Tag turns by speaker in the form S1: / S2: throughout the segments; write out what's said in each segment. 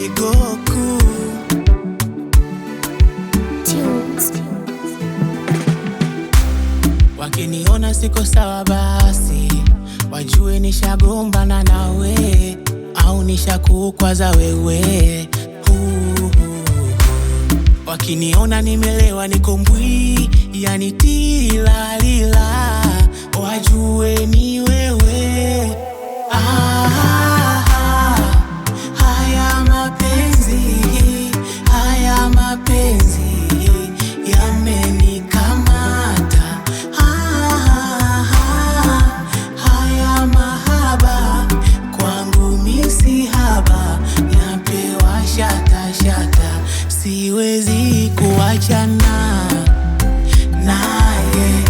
S1: ni Goku. Wakiniona siko sawa basi wajue nishagombana nawe au nishakukwaza wewe. Wakiniona nimelewa niko mbwi, yani tilalila, wajue ni wewe. Haya mapenzi yamenikamata. Haya mahaba kwangu misi haba, napewa shata shata, siwezi kuachana naye.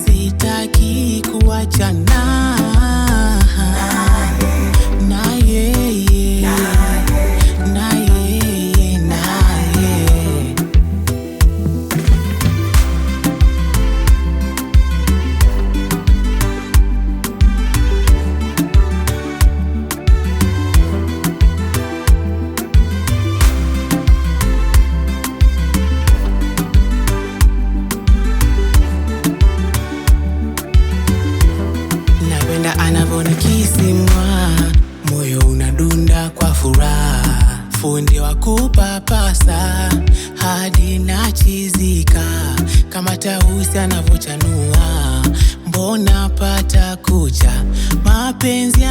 S1: Sitaki kuachana anavonikisimwa, moyo unadunda kwa furaha, fundi wa kupapasa hadi nachizika, kama tausi anavochanua, mbona pata kucha mapenzi